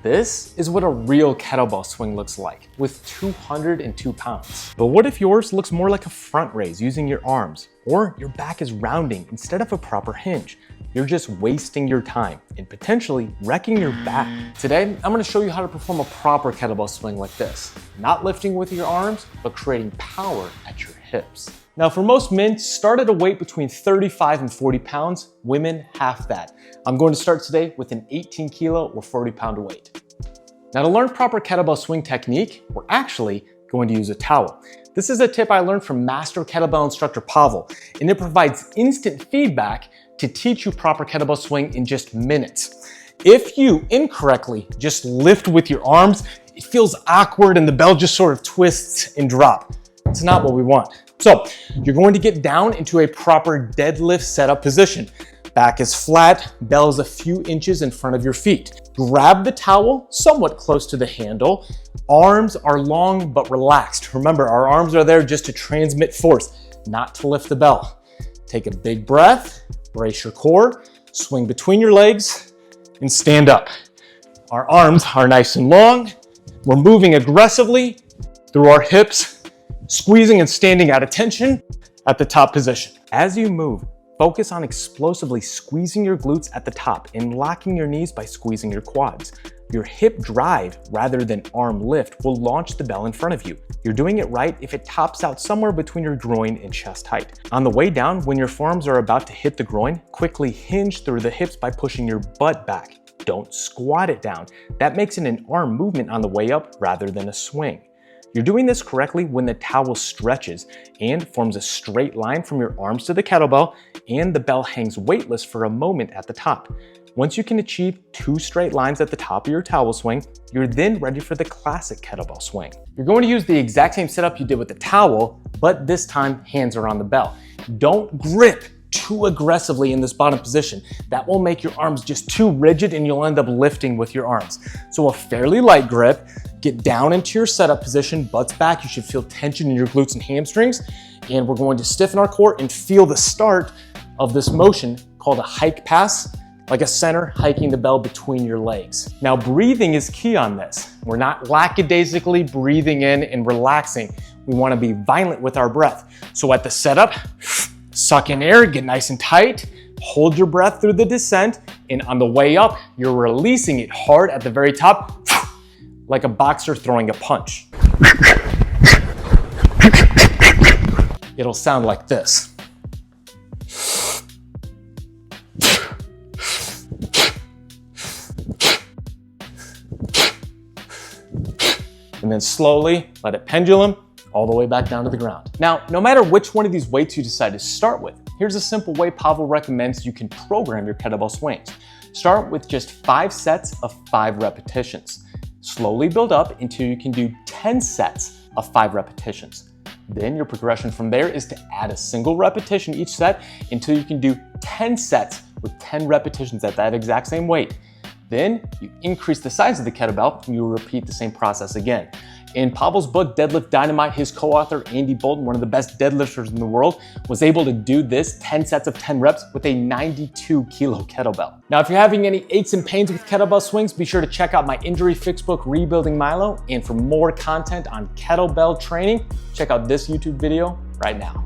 This is what a real kettlebell swing looks like with 202 pounds. But what if yours looks more like a front raise using your arms, or your back is rounding instead of a proper hinge? You're just wasting your time and potentially wrecking your back. Today, I'm gonna show you how to perform a proper kettlebell swing like this. Not lifting with your arms, but creating power at your hips. Now for most men, start at a weight between 35 and 40 pounds, women half that. I'm going to start today with an 18 kilo or 40 pound weight. Now to learn proper kettlebell swing technique, we're actually going to use a towel. This is a tip I learned from master kettlebell instructor Pavel, and it provides instant feedback to teach you proper kettlebell swing in just minutes. If you incorrectly just lift with your arms, it feels awkward and the bell just sort of twists and drops. It's not what we want. So you're going to get down into a proper deadlift setup position. Back is flat, bell is a few inches in front of your feet. Grab the towel somewhat close to the handle. Arms are long but relaxed. Remember, our arms are there just to transmit force, not to lift the bell. Take a big breath, brace your core, swing between your legs, and stand up. Our arms are nice and long. We're moving aggressively through our hips, squeezing and standing at attention at the top position. As you move, focus on explosively squeezing your glutes at the top and locking your knees by squeezing your quads. Your hip drive rather than arm lift will launch the bell in front of you. You're doing it right if it tops out somewhere between your groin and chest height. On the way down, when your forearms are about to hit the groin, quickly hinge through the hips by pushing your butt back. Don't squat it down. That makes it an arm movement on the way up rather than a swing. You're doing this correctly when the towel stretches and forms a straight line from your arms to the kettlebell, and the bell hangs weightless for a moment at the top. Once you can achieve 2 straight lines at the top of your towel swing, you're then ready for the classic kettlebell swing. You're going to use the exact same setup you did with the towel, but this time hands are on the bell. Don't grip too aggressively in this bottom position. That will make your arms just too rigid and you'll end up lifting with your arms. So a fairly light grip, get down into your setup position, butts back. You should feel tension in your glutes and hamstrings. And we're going to stiffen our core and feel the start of this motion called a hike pass, like a center hiking the bell between your legs. Now breathing is key on this. We're not lackadaisically breathing in and relaxing. We want to be violent with our breath. So at the setup, suck in air, get nice and tight, hold your breath through the descent, and on the way up, you're releasing it hard at the very top, like a boxer throwing a punch. It'll sound like this. And then slowly let it pendulum all the way back down to the ground. Now, no matter which one of these weights you decide to start with, here's a simple way Pavel recommends you can program your kettlebell swings. Start with just 5 sets of 5 repetitions. Slowly build up until you can do 10 sets of 5 repetitions. Then your progression from there is to add a single repetition each set until you can do 10 sets with 10 repetitions at that exact same weight. Then you increase the size of the kettlebell and you repeat the same process again. In Pavel's book, Deadlift Dynamite, his co-author, Andy Bolton, one of the best deadlifters in the world, was able to do this 10 sets of 10 reps with a 92 kilo kettlebell. Now, if you're having any aches and pains with kettlebell swings, be sure to check out my injury fix book, Rebuilding Milo. And for more content on kettlebell training, check out this YouTube video right now.